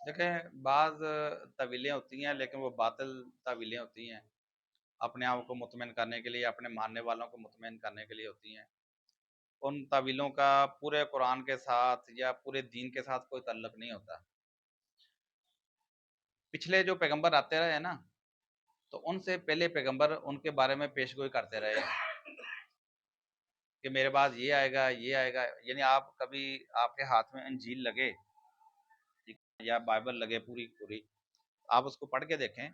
دیکھیں بعض طویلیں ہوتی ہیں لیکن وہ باطل طویلیں ہوتی ہیں، اپنے آپ کو مطمئن کرنے کے لیے، اپنے ماننے والوں کو مطمئن کرنے کے لیے ہوتی ہیں۔ ان طویلوں کا پورے قرآن کے ساتھ یا پورے دین کے ساتھ کوئی تعلق نہیں ہوتا۔ پچھلے جو پیغمبر آتے رہے ہیں نا، تو ان سے پہلے پیغمبر ان کے بارے میں پیش گوئی کرتے رہے ہیں کہ میرے بعد یہ آئے گا، یہ آئے گا۔ یعنی آپ کبھی آپ کے ہاتھ میں انجیل لگے یا بائبل لگے پوری پوری، آپ اس کو پڑھ کے دیکھیں،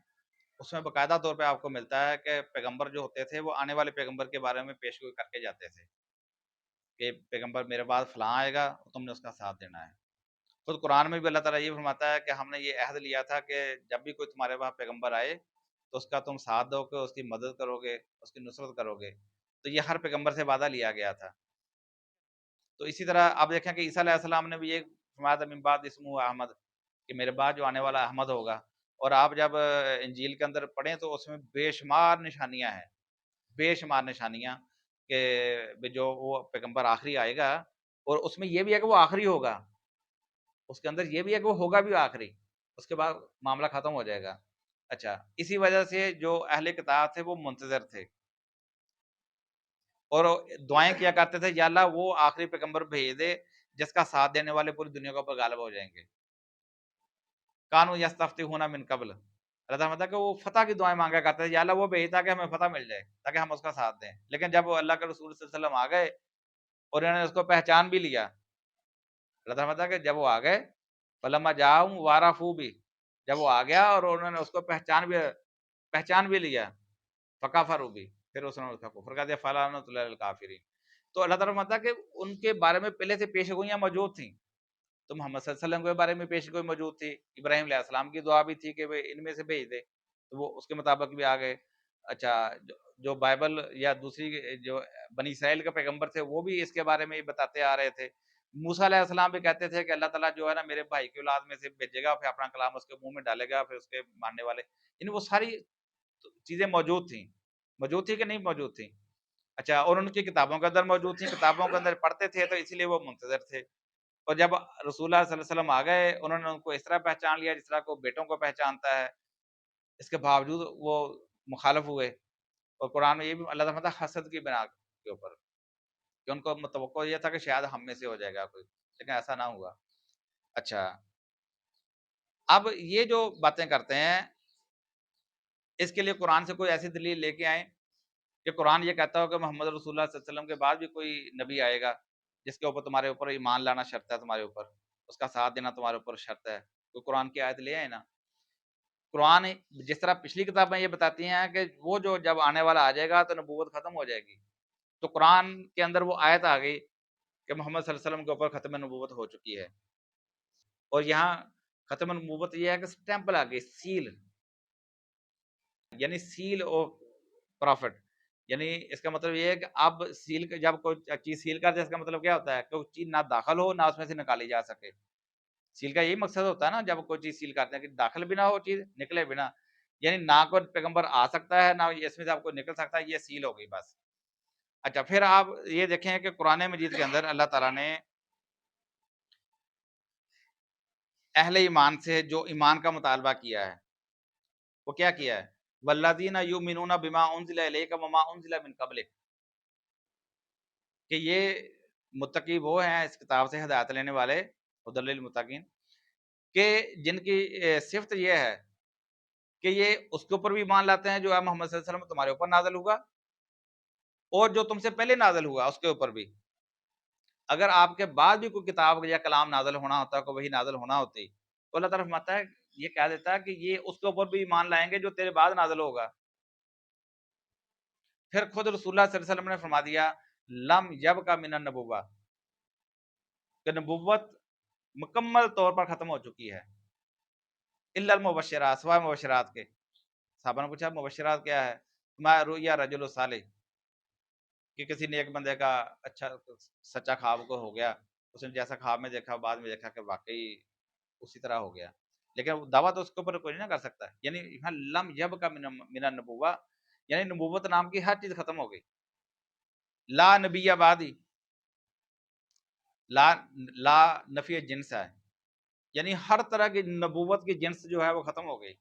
اس میں باقاعدہ طور پہ آپ کو ملتا ہے کہ پیغمبر جو ہوتے تھے وہ آنے والے پیغمبر کے بارے میں پیش گوئی کر کے جاتے تھے کہ پیغمبر میرے بعد فلاں آئے گا، تم نے اس کا ساتھ دینا ہے۔ خود قرآن میں بھی اللہ تعالیٰ یہ فرماتا ہے کہ ہم نے یہ عہد لیا تھا کہ جب بھی کوئی تمہارے پاس پیغمبر آئے تو اس کا تم ساتھ دو گے، اس کی مدد کرو گے، اس کی نصرت کرو گے۔ تو یہ ہر پیغمبر سے وعدہ لیا گیا تھا۔ تو اسی طرح آپ دیکھیں کہ عیسیٰ علیہ السلام نے بھی یہ فرمایا تھا من بعد اسمہ احمد، کہ میرے بعد جو آنے والا احمد ہوگا۔ اور آپ جب انجیل کے اندر پڑھیں تو اس میں بے شمار نشانیاں ہیں، بے شمار نشانیاں کہ جو وہ پیغمبر آخری آئے گا، اور اس میں یہ بھی ہے کہ وہ آخری ہوگا، اس کے اندر یہ بھی ہے کہ وہ ہوگا بھی آخری، اس کے بعد معاملہ ختم ہو جائے گا۔ اچھا، اسی وجہ سے جو اہل کتاب تھے وہ منتظر تھے اور دعائیں کیا کرتے تھے، یا اللہ وہ آخری پیغمبر بھیج دے جس کا ساتھ دینے والے پوری دنیا کے اوپر غالب ہو جائیں گے۔ کانو یستفتحون من قبل، اللہ تعالیٰ کہ وہ فتح کی دعائیں مانگا کرتے تھے، یا اللہ وہ بھیجتا کہ ہمیں فتح مل جائے تاکہ ہم اس کا ساتھ دیں۔ لیکن جب وہ اللہ کے رسول صلی اللہ علیہ وسلم آ گئے اور انہوں نے اس کو پہچان بھی لیا، اللہ تعالیٰ کہ جب وہ آ گئے فلما جاؤں وارفو بھی، جب وہ آ گیا اور انہوں نے اس کو پہچان بھی لیا، فکافروا بھی، پھر اس نے اس کا کفر کر دیا، فلعنۃ اللہ علی الکافرین۔ تو اللہ تعالیٰ فرماتا ہے کہ ان کے بارے میں پہلے سے پیش گوئیاں موجود تھیں، تو محمد صلی اللہ علیہ وسلم کے بارے میں پیش گوئی موجود تھی، ابراہیم علیہ السلام کی دعا بھی تھی کہ وہ ان میں سے بھیج دے، تو وہ اس کے مطابق بھی آ گئے۔ اچھا، جو بائبل یا دوسری جو بنی اسرائیل کے پیغمبر تھے وہ بھی اس کے بارے میں بتاتے آ رہے تھے۔ موسیٰ علیہ السلام بھی کہتے تھے کہ اللہ تعالیٰ جو ہے نا میرے بھائی کی اولاد میں سے بھیجے گا، پھر اپنا کلام اس کے منہ میں ڈالے گا، پھر اس کے ماننے والے، یعنی وہ ساری چیزیں موجود تھی کہ نہیں موجود تھیں۔ اچھا، اور ان کی کتابوں کے اندر موجود تھیں، کتابوں کے اندر پڑھتے تھے تو اسی لیے وہ منتظر تھے۔ اور جب رسول اللہ صلی اللہ علیہ وسلم آ گئے، انہوں نے ان کو اس طرح پہچان لیا جس طرح کو بیٹوں کو پہچانتا ہے، اس کے باوجود وہ مخالف ہوئے۔ اور قرآن میں یہ بھی اللہ تعالیٰ حسد کی بنا کے اوپر، کہ ان کو متوقع یہ تھا کہ شاید ہم میں سے ہو جائے گا کوئی، لیکن ایسا نہ ہوا۔ اچھا، اب یہ جو باتیں کرتے ہیں اس کے لیے قرآن سے کوئی ایسی دلیل لے کے آئیں کہ قرآن یہ کہتا ہو کہ محمد رسول اللہ صلی اللہ علیہ وسلم کے بعد بھی کوئی نبی آئے گا جس کے اوپر تمہارے اوپر ایمان لانا شرط ہے، تمہارے اوپر اس کا ساتھ دینا تمہارے اوپر شرط ہے، تو قرآن کی آیت لے آئے نا۔ قرآن جس طرح پچھلی کتابیں یہ بتاتی ہیں کہ وہ جو جب آنے والا آ جائے گا تو نبوت ختم ہو جائے گی، تو قرآن کے اندر وہ آیت آ گئی کہ محمد صلی اللہ علیہ وسلم کے اوپر ختم نبوت ہو چکی ہے۔ اور یہاں ختم نبوت یہ ہے کہ سٹیمپل آ گئی، سیل، یعنی سیل او پرافٹ، یعنی اس کا مطلب یہ ہے کہ اب سیل جب کوئی چیز سیل کرتے اس کا مطلب کیا ہوتا ہے کہ وہ چیز نہ داخل ہو نہ اس میں سے نکالی جا سکے۔ سیل کا یہی مقصد ہوتا ہے نا، جب کوئی چیز سیل کرتے ہیں کہ داخل بھی نہ ہو چیز، نکلے بھی نہ، یعنی نہ کوئی پیغمبر آ سکتا ہے نہ اس میں سے آپ کو نکل سکتا ہے، یہ سیل ہو گئی بس۔ اچھا، پھر آپ یہ دیکھیں کہ قرآن مجید کے اندر اللہ تعالیٰ نے اہل ایمان سے جو ایمان کا مطالبہ کیا ہے وہ کیا کیا ہے؟ والذین یؤمنون بما انزل الیک وما انزل من قبلک، کہ یہ متقی وہ ہیں اس کتاب سے ہدایت لینے والے، ہدی للمتقین، کہ جن کی صفت یہ ہے کہ یہ اس کے اوپر بھی ایمان لاتے ہیں جو ہے محمد صلی اللہ علیہ وسلم تمہارے اوپر نازل ہوگا، اور جو تم سے پہلے نازل ہوا اس کے اوپر بھی۔ اگر آپ کے بعد بھی کوئی کتاب یا کلام نازل ہونا ہوتا، کوئی وحی نازل ہونا ہوتی، تو اللہ تعالیٰ فرماتا ہے، یہ کہہ دیتا ہے کہ یہ اس کے اوپر بھی ایمان لائیں گے جو تیرے بعد نازل ہوگا۔ پھر خود رسول اللہ صلی اللہ علیہ وسلم نے فرما دیا لم یب کا من النبوہ، کہ نبوت مکمل طور پر ختم ہو چکی ہے، الا المبشرات، سوائے مبشرات کے۔ صحابہ نے پوچھا مبشرات کیا ہے؟ ما رؤیا رجل صالح، کہ کسی نیک بندے کا اچھا سچا خواب کو ہو گیا، اس نے جیسا خواب میں دیکھا بعد میں دیکھا کہ واقعی اسی طرح ہو گیا، لیکن دعویٰ تو اس کے اوپر کوئی نہیں نہ کر سکتا۔ یعنی یہاں لم یب کا من النبوہ، یعنی نبوت نام کی ہر چیز ختم ہو گئی۔ لا نبی بعدی، لا لا نفی جنس ہے، یعنی ہر طرح کی نبوت کی جنس جو ہے وہ ختم ہو گئی.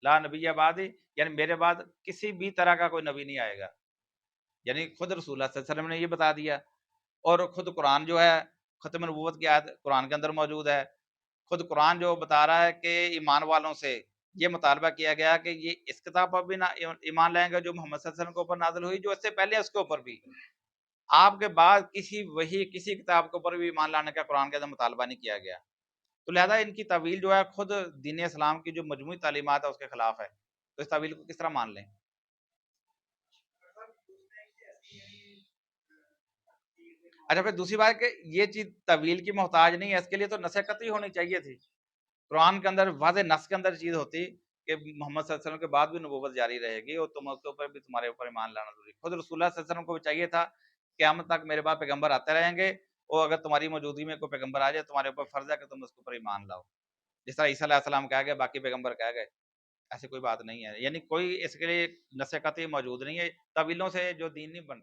لا نبی بعد، یعنی میرے بعد کسی بھی طرح کا کوئی نبی نہیں آئے گا. یعنی خود رسول اللہ صلی اللہ علیہ وسلم نے یہ بتا دیا، اور خود قرآن جو ہے ختم نبوت کی آیت قرآن کے اندر موجود ہے. خود قرآن جو بتا رہا ہے کہ ایمان والوں سے یہ مطالبہ کیا گیا کہ یہ اس کتاب پر بھی نہ ایمان لائیں گے جو محمد صلی اللہ علیہ وسلم کے اوپر نازل ہوئی، جو اس سے پہلے اس کے اوپر بھی. آپ کے بعد کسی کتاب کے اوپر بھی ایمان لانے کا قرآن کے اندر مطالبہ نہیں کیا گیا. تو لہذا ان کی تعویل جو ہے خود دین اسلام کی جو مجموعی تعلیمات ہے اس کے خلاف ہے. تو اس تعویل کو کس طرح مان لیں؟ اچھا پھر دوسری بات کہ یہ چیز تعویل کی محتاج نہیں ہے، اس کے لیے تو نص قطعی ہونی چاہیے تھی. قرآن کے اندر واضح نص کے اندر چیز ہوتی کہ محمد صلی اللہ علیہ وسلم کے بعد بھی نبوت جاری رہے گی، اور تم اس کے اوپر بھی تمہارے اوپر ایمان لانا ضروری. خود رسول اللہ صلی اللہ علیہ وسلم کو بھی چاہیے تھا قیامت تک میرے بعد پیغمبر آتے رہیں گے، اور اگر تمہاری موجودگی میں کوئی پیغمبر آ جائے تمہارے اوپر فرض ہے کہ تم اس کے اوپر ایمان لاؤ، جس طرح عیسیٰ علیہ السلام کہہ گئے باقی پیغمبر کہہ گئے. ایسی کوئی بات نہیں ہے، یعنی کوئی اس کے لیے نص قطعی موجود نہیں ہے. تعویلوں سے جو دین نہیں بن